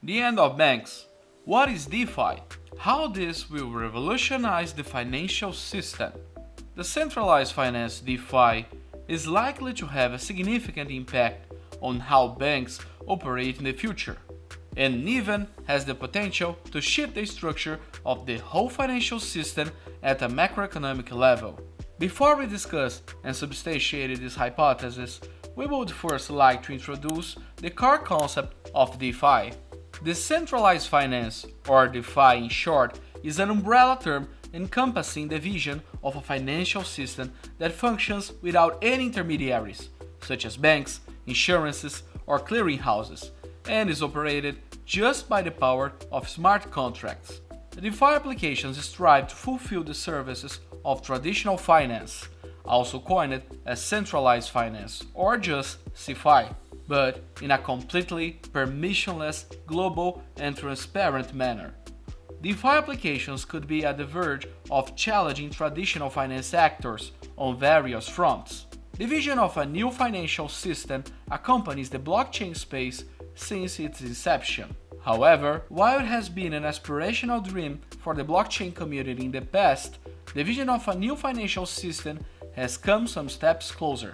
The end of banks. What is DeFi? How this will revolutionize the financial system? Decentralized Finance DeFi is likely to have a significant impact on how banks operate in the future, and even has the potential to shift the structure of the whole financial system at a macroeconomic level. Before we discuss and substantiate this hypothesis, we would first like to introduce the core concept of DeFi. Decentralized Finance, or DeFi in short, is an umbrella term encompassing the vision of a financial system that functions without any intermediaries, such as banks, insurances, or clearinghouses, and is operated just by the power of smart contracts. The DeFi applications strive to fulfill the services of traditional finance, also coined as Centralized Finance or just CeFi, but in a completely permissionless, global, and transparent manner. DeFi applications could be at the verge of challenging traditional finance actors on various fronts. The vision of a new financial system accompanies the blockchain space since its inception. However, while it has been an aspirational dream for the blockchain community in the past, the vision of a new financial system has come some steps closer.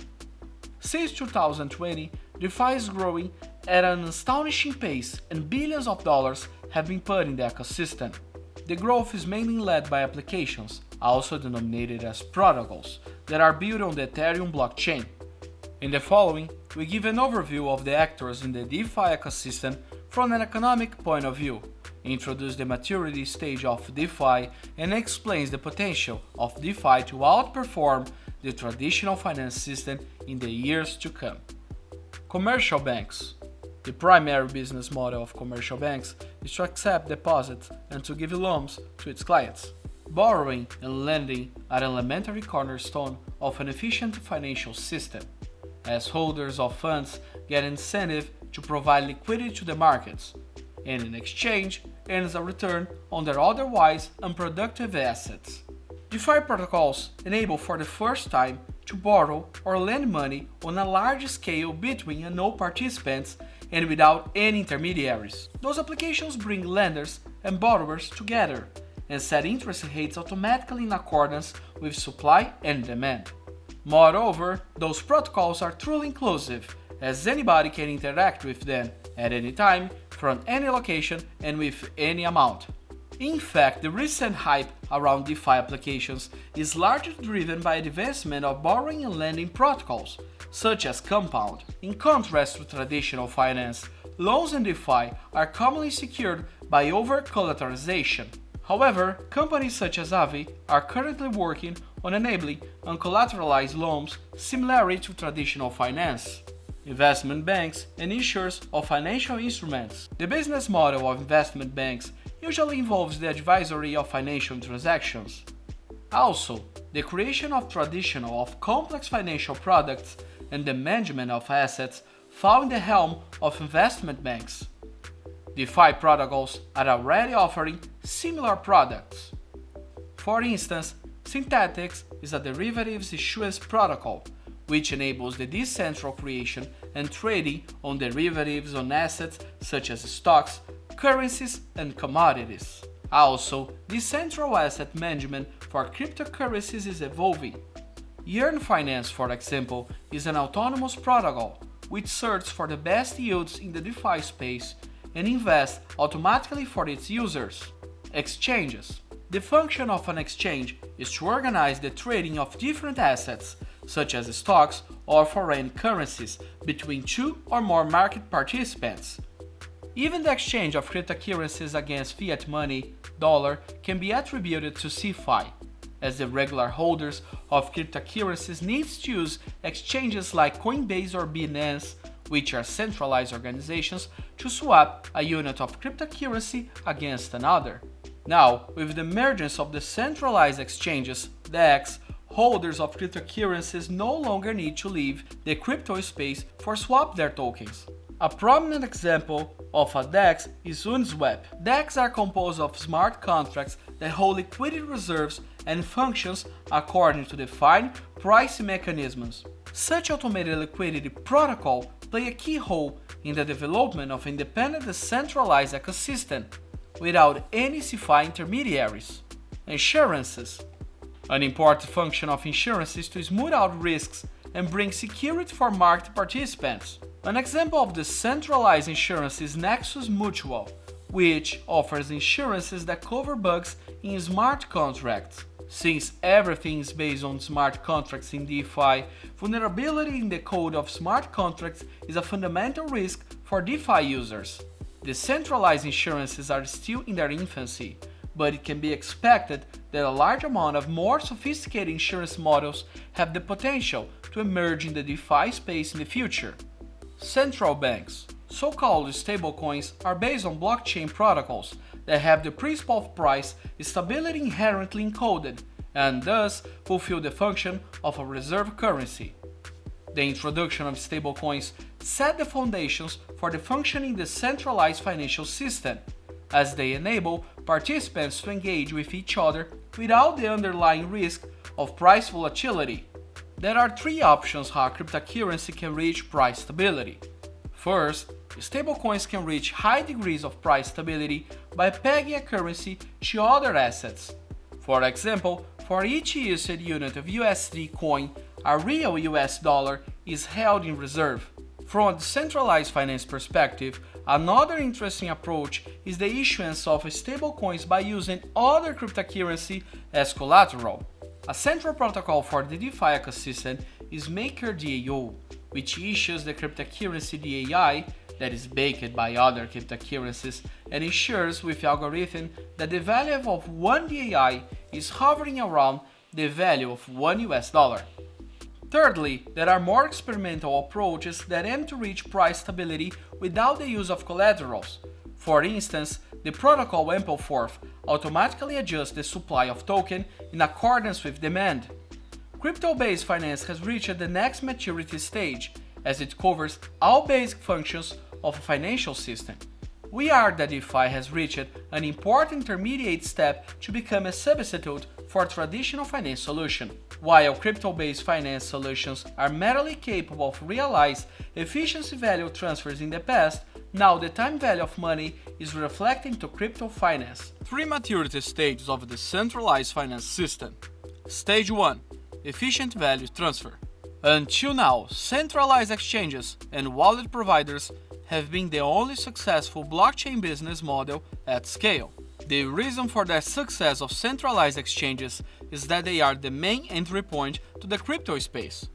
Since 2020, DeFi is growing at an astonishing pace and billions of dollars have been put in the ecosystem. The growth is mainly led by applications, also denominated as protocols, that are built on the Ethereum blockchain. In the following, we give an overview of the actors in the DeFi ecosystem from an economic point of view, introduce the maturity stage of DeFi, and explains the potential of DeFi to outperform the traditional finance system in the years to come. Commercial banks. The primary business model of commercial banks is to accept deposits and to give loans to its clients. Borrowing and lending are an elementary cornerstone of an efficient financial system, as holders of funds get incentive to provide liquidity to the markets, and in exchange earns a return on their otherwise unproductive assets. DeFi protocols enable for the first time to borrow or lend money on a large scale between unknown participants and without any intermediaries. Those applications bring lenders and borrowers together and set interest rates automatically in accordance with supply and demand. Moreover, those protocols are truly inclusive, as anybody can interact with them at any time, from any location and with any amount. In fact, the recent hype around DeFi applications is largely driven by the advancement of borrowing and lending protocols, such as Compound. In contrast to traditional finance, loans in DeFi are commonly secured by over-collateralization. However, companies such as hothe are currently working on enabling uncollateralized loans similarly to traditional finance. Investment banks and issuers of financial instruments. The business model of investment banks usually involves the advisory of financial transactions. Also, the creation of traditional of complex financial products and the management of assets fall in the helm of investment banks. DeFi protocols are already offering similar products. For instance, Synthetix is a derivatives issuance protocol, which enables the decentral creation and trading on derivatives on assets such as stocks, currencies, and commodities. Also, decentral asset management for cryptocurrencies is evolving. Yearn Finance, for example, is an autonomous protocol which searches for the best yields in the DeFi space and invests automatically for its users. Exchanges. The function of an exchange is to organize the trading of different assets, such as stocks or foreign currencies, between two or more market participants. Even the exchange of cryptocurrencies against fiat money, dollar, can be attributed to CeFi, as the regular holders of cryptocurrencies need to use exchanges like Coinbase or Binance, which are centralized organizations, to swap a unit of cryptocurrency against another. Now, with the emergence of the centralized exchanges, DEX, holders of cryptocurrencies no longer need to leave the crypto space for swap their tokens. A prominent example of a DEX is Uniswap. DEX are composed of smart contracts that hold liquidity reserves and functions according to defined pricing mechanisms. Such automated liquidity protocol play a key role in the development of independent decentralized ecosystem without any CeFi intermediaries. Insurances. An important function of insurance is to smooth out risks and bring security for market participants. An example of decentralized insurance is Nexus Mutual, which offers insurances that cover bugs in smart contracts. Since everything is based on smart contracts in DeFi, vulnerability in the code of smart contracts is a fundamental risk for DeFi users. Decentralized insurances are still in their infancy, but it can be expected that a large amount of more sophisticated insurance models have the potential to emerge in the DeFi space in the future. Central banks. So-called stablecoins are based on blockchain protocols that have the principle of price stability inherently encoded and thus fulfill the function of a reserve currency. The introduction of stablecoins set the foundations for the functioning decentralized financial system, as they enable participants to engage with each other without the underlying risk of price volatility. There are three options how a cryptocurrency can reach price stability. First, stablecoins can reach high degrees of price stability by pegging a currency to other assets. For example, for each issued unit of USD coin, a real US dollar is held in reserve. From a decentralized finance perspective, another interesting approach is the issuance of stablecoins by using other cryptocurrency as collateral. A central protocol for the DeFi ecosystem is MakerDAO, which issues the cryptocurrency DAI that is backed by other cryptocurrencies and ensures with algorithm that the value of one DAI is hovering around the value of $1. Thirdly, there are more experimental approaches that aim to reach price stability without the use of collaterals. For instance, the protocol Ampleforth automatically adjusts the supply of token in accordance with demand. Crypto-based finance has reached the next maturity stage, as it covers all basic functions of a financial system. We argue that DeFi has reached an important intermediate step to become a substitute for traditional finance solution. While crypto-based finance solutions are merely capable of realize efficiency value transfers in the past, now the time value of money is reflected into crypto finance. Three maturity stages of the centralized finance system. Stage 1. Efficient value transfer. Until now, centralized exchanges and wallet providers have been the only successful blockchain business model at scale. The reason for the success of centralized exchanges is that they are the main entry point to the crypto space.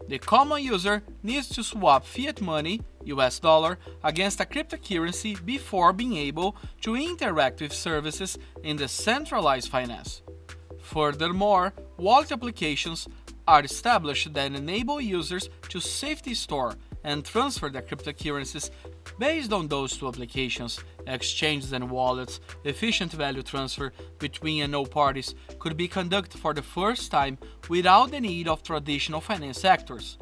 The common user needs to swap fiat money, US dollar, against a cryptocurrency before being able to interact with services in the centralized finance. Furthermore, wallet applications are established that enable users to safely store and transfer their cryptocurrencies based on those two applications. Exchanges and wallets, efficient value transfer between and all parties could be conducted for the first time without the need of traditional finance actors.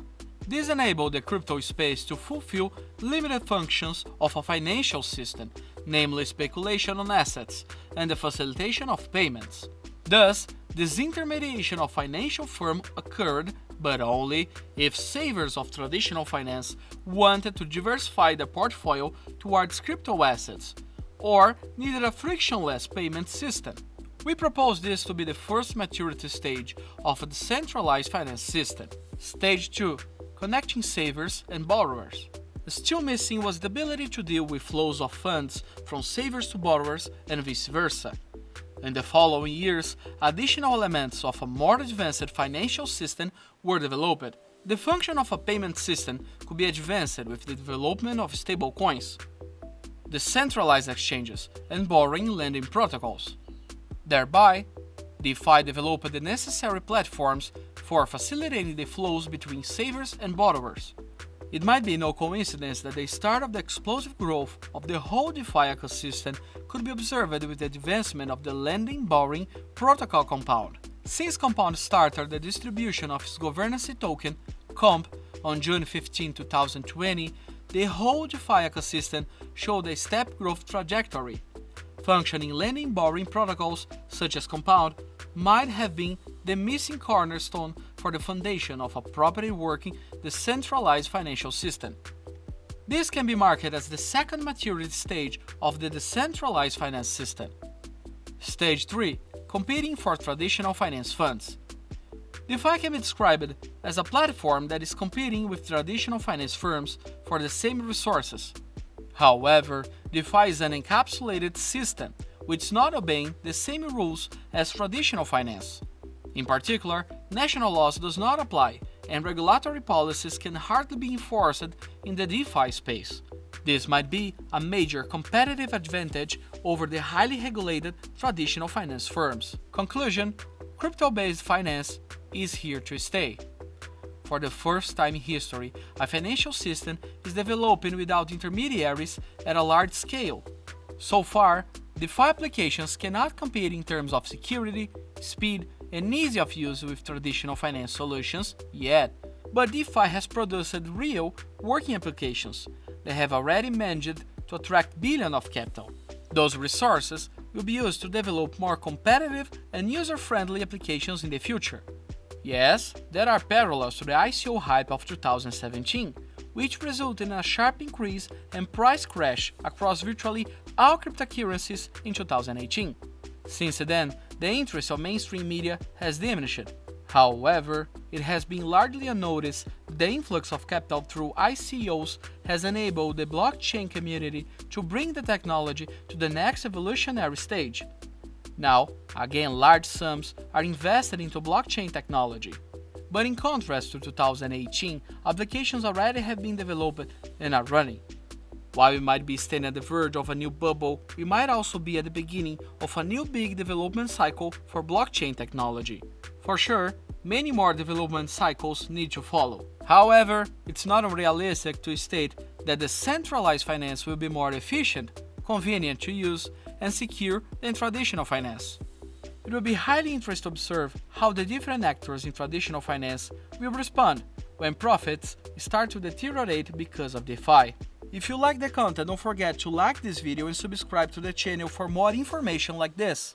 This enabled the crypto space to fulfill limited functions of a financial system, namely speculation on assets and the facilitation of payments. Thus, disintermediation of financial firm occurred, but only if savers of traditional finance wanted to diversify their portfolio towards crypto assets, or needed a frictionless payment system. We propose this to be the first maturity stage of a decentralized finance system. Stage 2. Connecting savers and borrowers. Still missing was the ability to deal with flows of funds from savers to borrowers and vice versa. In the following years, additional elements of a more advanced financial system were developed. The function of a payment system could be advanced with the development of stablecoins, decentralized exchanges, and borrowing lending protocols. Thereby, DeFi developed the necessary platforms for facilitating the flows between savers and borrowers. It might be no coincidence that the start of the explosive growth of the whole DeFi ecosystem could be observed with the advancement of the lending-borrowing protocol Compound. Since Compound started the distribution of its governance token, COMP, on June 15, 2020, the whole DeFi ecosystem showed a step growth trajectory. Functioning lending-borrowing protocols, such as Compound, might have been the missing cornerstone for the foundation of a properly working decentralized financial system. This can be marked as the second maturity stage of the decentralized finance system. Stage 3. Competing for traditional finance funds. DeFi can be described as a platform that is competing with traditional finance firms for the same resources. However, DeFi is an encapsulated system which is not obeying the same rules as traditional finance. In particular, national laws does not apply and regulatory policies can hardly be enforced in the DeFi space. This might be a major competitive advantage over the highly regulated traditional finance firms. Conclusion: crypto-based finance is here to stay. For the first time in history, a financial system is developing without intermediaries at a large scale. So far, DeFi applications cannot compete in terms of security, speed, and ease of use with traditional finance solutions yet, but DeFi has produced real working applications that have already managed to attract billions of capital. Those resources will be used to develop more competitive and user-friendly applications in the future. Yes, there are parallels to the ICO hype of 2017, which resulted in a sharp increase and price crash across virtually all cryptocurrencies in 2018. Since then, the interest of mainstream media has diminished. However, it has been largely unnoticed that the influx of capital through ICOs has enabled the blockchain community to bring the technology to the next evolutionary stage. Now, again, large sums are invested into blockchain technology. But in contrast to 2018, applications already have been developed and are running. While we might be standing at the verge of a new bubble, we might also be at the beginning of a new big development cycle for blockchain technology. For sure, many more development cycles need to follow. However, it's not unrealistic to state that decentralized finance will be more efficient, convenient to use, and secure than traditional finance. It will be highly interesting to observe how the different actors in traditional finance will respond when profits start to deteriorate because of DeFi. If you like the content, don't forget to like this video and subscribe to the channel for more information like this.